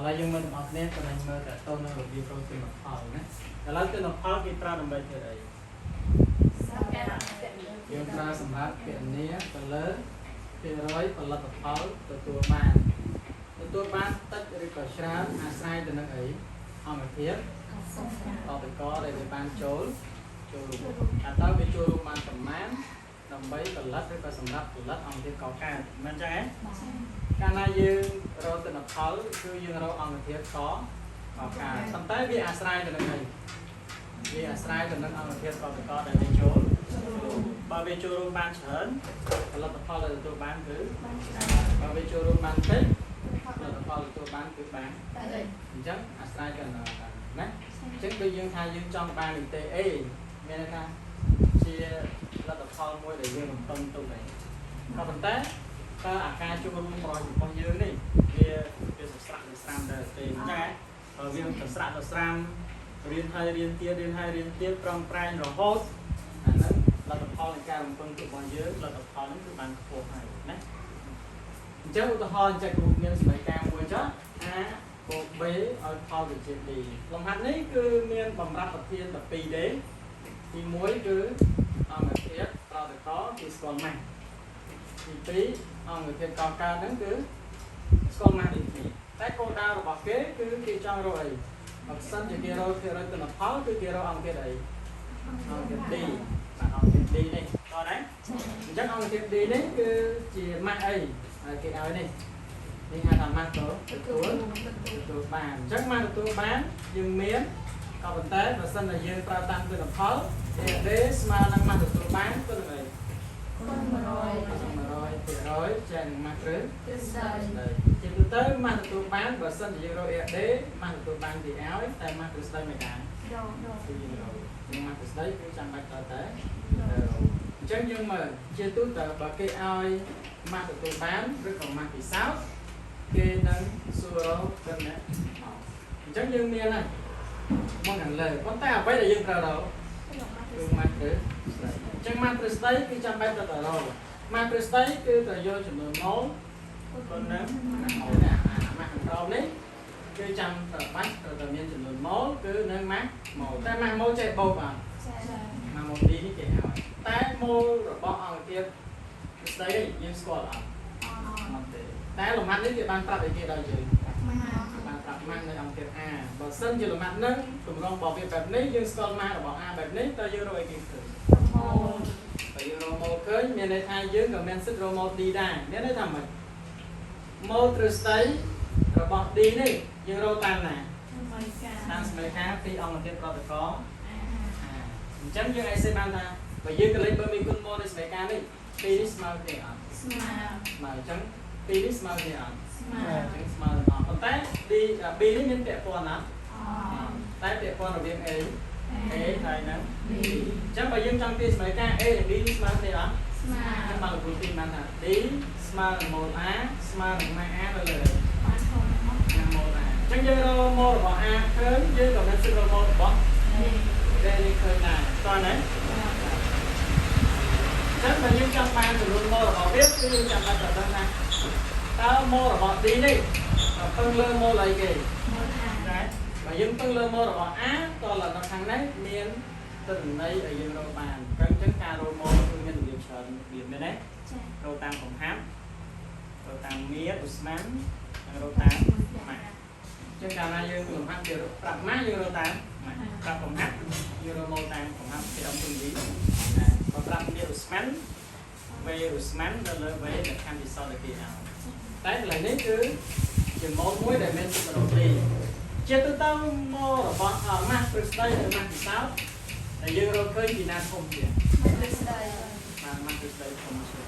là dương mình học nét cho nên mơ cả tôn nó review pro tiền học phao nhé là lấy tiền học phao cái tra làm bài thế đấy dương tra sản phẩm kiện nét phần lớn thì rồi phần lập học phao từ tua ban tất rồi có sáng sai từ nơi ấy họ mà thiết họ phải có để ban chối atau bị chối ban tầm mán đồng bấy phần lất rồi có sản phẩm phần lất ông thì có cả mình chắc ấy cái này dương rồi từ học phao cứ dương rồi ông thiết có cả tầm tới bị sai từ nơi này vì sai từ nơi ông thiết có để bị chối bao bị chối ban chớn phần lất phao là tua ban cứ bao bị chối ban tích là phao tua ban cứ bán chắc sai cần nè chắc bây giờ thay dương trong ba mình tê e nghe này ta chia là tập phao môi để dương làm phân tụ này và phần té ta ca chung luôn rồi con dương này kia sạc sram đời tiền chắc rồi viên sạc sram riêng hai tiết trong prai rồi hốt là tập phao này ca làm phân tụ con dương là tập phao nó cứ bán khổ này nè chắc tôi hỏi chắc cũng nhân mấy cam quên chứ bộ bế ở phao được chuyện gì lòng hạt này cứ miền bầm rạp thiên tập pì đế thì muối cứ người thiết tao được có thì còn mạnh thì tí người thiết còn cao đứng cứ còn mạnh thì tại cô đau rồi bỏ kế cứ khi trong rồi học sân thì kia rồi từ là pháo cứ kia rồi ông kia đấy ông kia đi mà ông kia đi này rồi đấy chắc ông kia đi đấy cứ chỉ mạnh ấy cái áo này đi hai thằng mangตัวbàn chắc mangตัวbán dương miếng còn vấn tế và sân là dương trao tăng từ làm khó để mà đang mangตัวbán tôi là người thì rồi chàng mang rớt thì từ tới mangตัวbán và sân là dương rồi để mangตัวbán thì áo ấy tại mang từ đây mày cả nhưng mang từ đấy cũng chẳng bạch tờ tế chắc nhưng mà chưa tốt tờ và cái ao mangตัวbán rất còn mang thì sao cái nâng xua cân đấy chắc dương miên này mong ngàn lời con ta bây giờ dương vào đâu dương mặt cứ chắc mặt từ đấy khi chăm bay từ đâu mặt từ đấy cứ từ vô chuẩn bị máu con nấm màu đã mặt đầu đấy cứ chăm từ bách từ miên chuẩn bị máu cứ nâng mắt màu ta mang máu chạy bầu vào mà một đi đi kể nào ta mô rồi bỏ ở kia đấy dương squatแต่ลงมันนี่คือบางปรับอีกทีเราอยู่บางปรับมันในองค์เทียบAบางเส้นอยู่ลงมันนั้นผมลองบอกแบบนี้ยืนสกอลมาบอกAแบบนี้แต่ยืนโรยกี่ถึงแต่ยืนโรโมเคยมีในไทยยืนกับแมนซิโรโมดีได้เนี่ยได้ทำไหมโมทริสไตเราบอกดีนี่ยืนโรตันน่ะตั้งสมัยค้าที่องค์เทียบเราจะcóจังยืนไอเซบันท่าไปยืนกันเลยเบอร์มีคุณโมในสมัยค้านี่ปีนี้สมาร์ทเนี่ยมาจังปีนี้สมาร์ทเนี่ยจังสมาร์ทคนแต่ดีปีนี้មានពាក់ព័ន្ធណាតែពាក់ព័ន្ធរវាង A ហើយនឹង B អញ្ចឹងបើយើងចង់ទាញសមីការ A និង B ស្មើគ្នាអត់ស្មើហើយបើលោកទីបានថា D ស្មើនឹង mol A ស្មើនឹង A ទៅលើបានធំណា mol A អញ្ចឹងយើងរក mol របស់ A ឃើញយើងក៏មានសិទ្ធិរក mol របស់ D នេះឃើញដែរតោះណាចឹងបើយើងចង់បានចំនួន mol របស់វាគឺយើងចាំបាច់ដឹងថាតើ mol របស់ D នេះពឹងលើ mol អីគេដែរបើយើងពឹងលើ mol របស់ A តើនៅខាងនេះមានទិន្នន័យឲ្យយើងរកបានអញ្ចឹងការរក mol គឺមានរបៀបច្រើនរបៀបមែនទេរកតាមកំហាប់រកតាមមាត្រឧស្ម័នរកតាមម៉ាស់អញ្ចឹងកាលណាយើងកំហាប់វាប្រាប់ម៉ាស់យើងរកតាមម៉ាស់ប្រាប់កំហាប់យើងរក mol តាមកំហាប់គេដល់ទុនទីបើប្រាប់មាត្រឧស្ម័នវេឧស្ម័នទៅលើវេដែលខាងពិសោធន៍ដែលគេឲ្យតែកន្លែងនេះគឺជា mol មួយដែលមានសម្រាប់ទីជាទៅតាម mol របស់ម៉ាស់ព្រឹស្ដីនិងម៉ាស់ពិសោធន៍ដែលយើងរកឃើញពីណាធំជាងម៉ាស់ព្រឹស្ដីធំជាង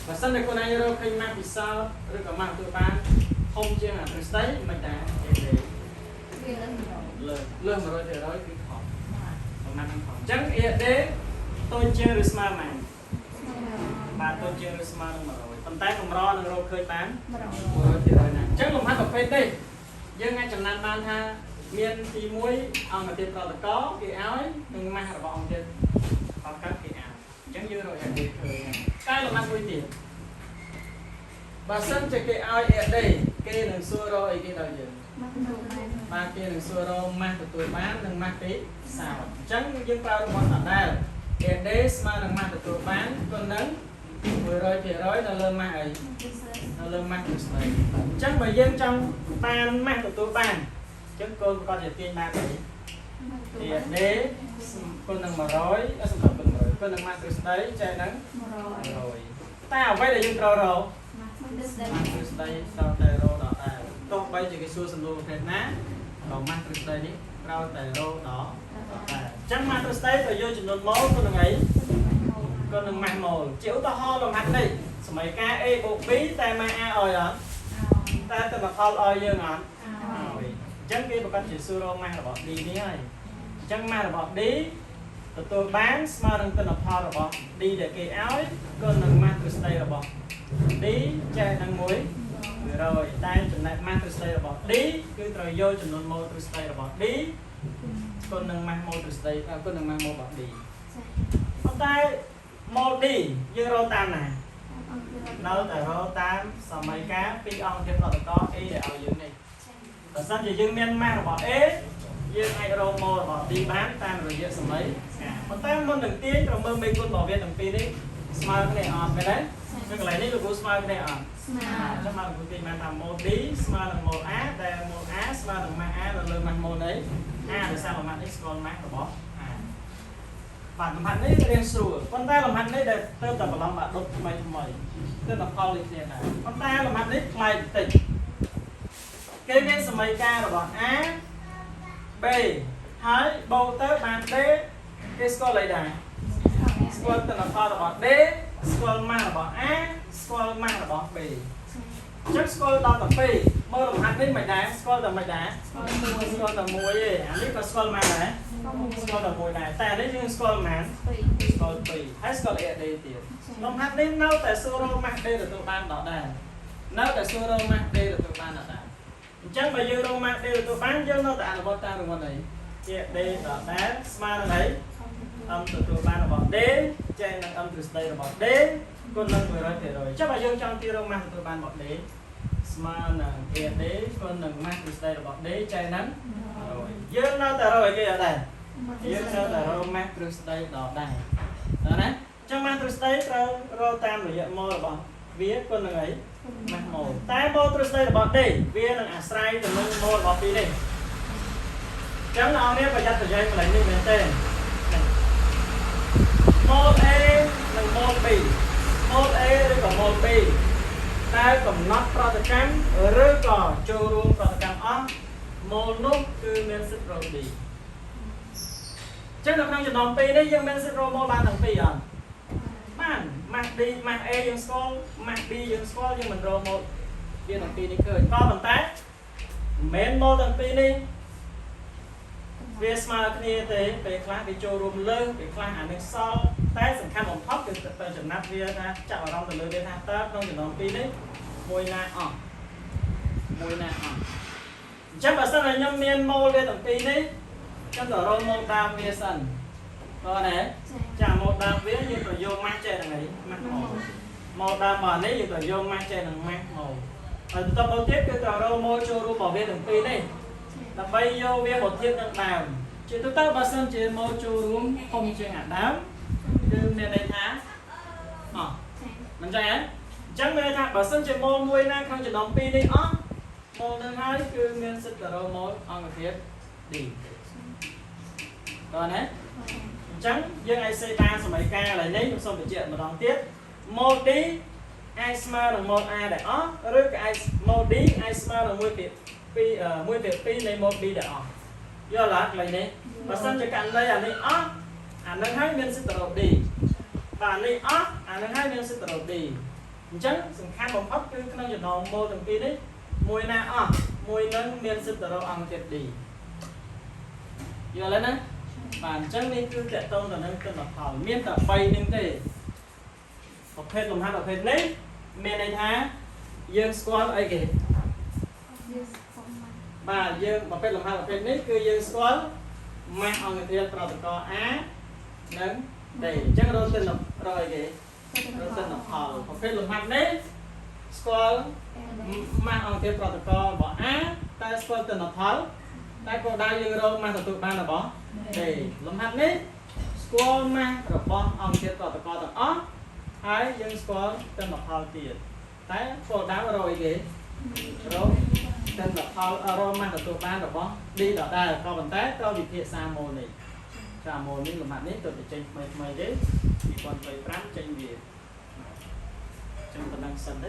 បើសិនតែคนឯងរកឃើញម៉ាស់ពិសោធន៍ឬក៏ម៉ាស់ទទួលបានធំជាងអាព្រឹស្ដីមិនដែរទេវាលើ100%គឺខុសប្រមាណនឹងខុសអញ្ចឹង ED តូចជាងឬស្មើម៉ាស់បាទតូចជាងឬស្មើនឹង100ប៉ុន្តែកម្រនឹងរកឃើញបាន100%ណាអញ្ចឹងលំហាត់ប្រភេទនេះយើងអាចចំណាំបានថាមានទី1អង្គទៀតប្រតិកគេឲ្យនិងម៉ាស់របស់អង្គទៀតប្រកាសគេឲ្យអញ្ចឹងយើងរក ED ឃើញតែលំហាត់មួយទៀតបើសិនជាគេឲ្យ ED គេ គេនឹងសួររកអីគេដល់យើងបាទគេនឹងសួររកម៉ាស់ទទួលបាននិងម៉ាស់ពីសោតអញ្ចឹងយើងប្រើរង្វាន់ដដែល AD ស្មើនឹងម៉ាស់ទទួលបានគុណនឹង 100% នៅលើម៉ាស់អីនៅលើម៉ាស់ទ្រឹស្ដីអញ្ចឹងបើយើងចង់បានម៉ាស់ទទួលបានអញ្ចឹងកូនគាត់จะទាញម៉ាស់អី AD គុណនឹង100សម្រាប់គុណ100គុណនឹងម៉ាស់ទ្រឹស្ដីចែកនឹង100តែអ្វីដែលយើងត្រូវរកម៉ាស់ទ្រឹស្ដីត្រូវតែរកដល់ដែរទោះបីជាគេសួរសំណួរប្រភេទណាដល់ម៉ាស់ទ្រឹស្ដីនេះត្រូវតែរកដល់ដែរអញ្ចឹងម៉ាស់ទ្រឹស្ដីត្រូវយកចំនួនម៉ូលគុណនឹងអីគុណនឹងម៉ាស់ម៉ូលជាឧទាហរណ៍លំហាត់នេះសមីការ A បូក B តែម៉ាស់ A ឲ្យអត់តែទិន្នផលឲ្យយើងអត់ឲ្យអញ្ចឹងគេប្រកាសជាសួររកម៉ាស់របស់ D នេះហើយអញ្ចឹងម៉ាស់របស់ D ទទួលបានស្មើនឹងទិន្នផលរបស់ D ដែលគេឲ្យគុណនឹងម៉ាស់ទ្រឹស្ដីរបស់ D ចែកនឹង100តែចំណែកម៉ាស់ទ្រឹស្ដីរបស់ D គឺត្រូវយកចំនួនម៉ូលទ្រឹស្ដីរបស់ D គុណនឹងម៉ាស់ម៉ូលទ្រឹស្ដីគុណនឹងម៉ាស់ម៉ូលរបស់ D ប៉ុន្តែម៉ូល D យើងរកតាមណានៅតែរកតាមសមីការពីអង្គធាតុប្រតិក A ដែលឲ្យយើងនេះបើសិនជាយើងមានម៉ាស់របស់ A យើងអាចរកម៉ូលរបស់ D បានតាមរយៈសមីការប៉ុន្តែមុននឹងទាញត្រូវមើលមេគុណរបស់វាទាំងពីរនេះស្មើគ្នាអត់មែនទេនៅកន្លែងនេះលោកគ្រូស្មើគ្នាអត់ស្មើអញ្ចឹងមកលោកគ្រូទាញបានថាម៉ូល D ស្មើនឹងម៉ូល A ដែលម៉ូល A ស្មើនឹងម៉ាស់ A នៅលើម៉ាស់ម៉ូលនេះ A ដោយសារម៉ាស់នេះស្គាល់ម៉ាស់របស់ A បាទលំហាត់នេះរៀងស្រួលប៉ុន្តែលំហាត់នេះដែលទៅតែបន្លំបាក់ដុតថ្មីទៅតែផលនេះគ្នាដែរប៉ុន្តែលំហាត់នេះថ្មីបន្តិចគេមានសមីការរបស់ A B ហើយបូកទៅបាន D គេស្គាល់អីដែរស្គាល់ទិន្នផលរបស់ D ស្គាល់ម៉ាស់របស់ A ស្គាល់ម៉ាស់របស់ B អញ្ចឹងស្គាល់ដល់តែ2មើលលំហាត់នេះមិនដែរស្គាល់តែមិនដែរស្គាល់តែមួយទេអានេះក៏ស្គាល់ម៉ាស់ដែរស្គាល់តែមួយដែរតែនេះយើងស្គាល់ម៉ាស់ស្គាល់2ហើយស្គាល់ AD ទៀតលំហាត់នេះនៅតែសួររកម៉ាស់ D ទទួលបានដល់ដែរនៅតែសួររកម៉ាស់ D ទទួលបានដល់ដែរអញ្ចឹងបើយើងរកម៉ាស់ D ទទួលបានយើងនៅតែអនុវត្តតាមរង្វាន់អីជា D ដល់ដែរស្មើនឹងអីM ទទួលបានរបស់ D ចែកនឹង M ទ្រឹស្ដីរបស់ D គុណនឹង 100% ចុះបើយើងចង់ទាញរកម៉ាស់ទទួលបានរបស់ D ស្មើនឹង AD គុណនឹងម៉ាស់ទ្រឹស្ដីរបស់ D ចែកនឹង100យើងនៅតែរកអីគេអត់ដែរយើងនៅតែរកម៉ាស់ទ្រឹស្ដីដល់ដែរណាអញ្ចឹងម៉ាស់ទ្រឹស្ដីត្រូវរកតាមរយៈម៉ូលរបស់វាគុណនឹងអីម៉ាស់ម៉ូលតែម៉ូលទ្រឹស្ដីរបស់ D វានឹងអាស្រ័យទៅនឹងម៉ូលរបស់ពីរនេះអញ្ចឹងអ្នកនរប្រយ័ត្នប្រយែងកន្លែងនេះមែនទេម៉ូល A និងម៉ូល B ម៉ូល A ឬក៏ម៉ូល B តែកំណត់ប្រតិកម្មឬក៏ចូលរួមប្រតិកម្មអស់ម៉ូលនោះគឺមានសិទ្ធិរក D អញ្ចឹងនៅក្នុងចំណោម2នេះយើងមានសិទ្ធិរកម៉ូលបានទាំងពីរអត់បានម៉ាស់ D ម៉ាស់ A យើងស្គាល់ម៉ាស់ B យើងស្គាល់យើងមិនរកម៉ូលវាទាំងពីរនេះឃើញក៏ប៉ុន្តែមិនមែនម៉ូលទាំងពីរនេះវាស្មើគ្នាទេពេលខ្លះវាចូលរួមលើពេលខ្លះអានេះសល់តែសំខាន់បំផុតគឺទៅចំណាត់វាថាចាប់អារម្មណ៍ទៅលើវាថាតើក្នុងចំណោមពីរនេះមួយណាអស់អញ្ចឹងបើសិនតែខ្ញុំមានម៉ូលវាទាំងពីរនេះខ្ញុំទៅរកម៉ូលដើមវាសិនតើណាចាម៉ូលដើមវាយើងទៅយកម៉ាស់ចេះហ្នឹងឯងម៉ាស់ម៉ូលដើមរបស់នេះយើងទៅយកម៉ាស់ចេះនឹងម៉ាស់ម៉ូលហើយបន្តមកទៀតគឺទៅរកម៉ូលចូលរួមរបស់វាទាំងពីរនេះដើម្បីយកវាមកធៀបនឹងដើមជាទូទៅបើសិនជាម៉ូលចូលរួមធំជាងអាដើមគឺមានន័យថាអស់មិនចឹងទេអញ្ចឹងមានន័យថាបើសិនជាម៉ូលមួយណាក្នុងចំណោមពីរនេះអស់ម៉ូលនឹងហើយគឺមានសិទ្ធិទៅរកម៉ូលអង្គធាតុ D តើណាអញ្ចឹងយើងអាចសេតាមសមីការឥឡូវនេះខ្ញុំសូមបញ្ជាក់ម្ដងទៀតម៉ូល D អាចស្មើនឹងម៉ូល A ដែលអស់ឬក៏អាចម៉ូល D អាចស្មើនឹង1/2នៃម៉ូល B ដែលអស់យល់လားកន្លែងនេះបើសិនជាករណីអានេះអស់អានឹងហើយមានសិទ្ធិរក D បាទអានេះអស់អានឹងហើយមានសិទ្ធិរក D អញ្ចឹងសំខាន់បំផុតគឺក្នុងចំណោមម៉ូលទាំងពីរនេះមួយណាអស់មួយនឹងមានសិទ្ធិរកអង្គធាតុ D យល់ហើយណាបាទអញ្ចឹងនេះគឺតកតងទៅនឹងទិន្នផលមានតែ3នឹងទេប្រភេទលំហាត់ប្រភេទនេះមានន័យថាយើងស្គាល់អីគេបាទយើងប្រភេទលំហាត់ប្រភេទនេះគឺយើងស្គាល់ម៉ាស់អង្គធាតុប្រតិករ A និង D អញ្ចឹងរកទិន្នរកអីគេរកទិន្នផលប្រភេទលំហាត់នេះ ស្គាល់ម៉ាស់អង្គភាពប្រតិកលរបស់ A តែស្គាល់ទិន្នផលតែគោលដៅយើងរកម៉ាស់ទទួលបានរបស់ B លំហាត់នេះស្គាល់ម៉ាស់របស់អង្គភាពប្រតិកលទាំងអស់ហើយយើងស្គាល់ទិន្នផលទៀតតែគោលដៅរកអីគេរកទិន្នផលរកម៉ាស់ទទួលបានរបស់ D ដដែលក៏ប៉ុន្តែត្រូវវិភាគសាម៉ូលនេះសាម៉ូលនេះលំហាត់នេះទៅតែចេញថ្មីទេ2025ចេញវាចឹងប៉ុណ្ណឹងសិនទេ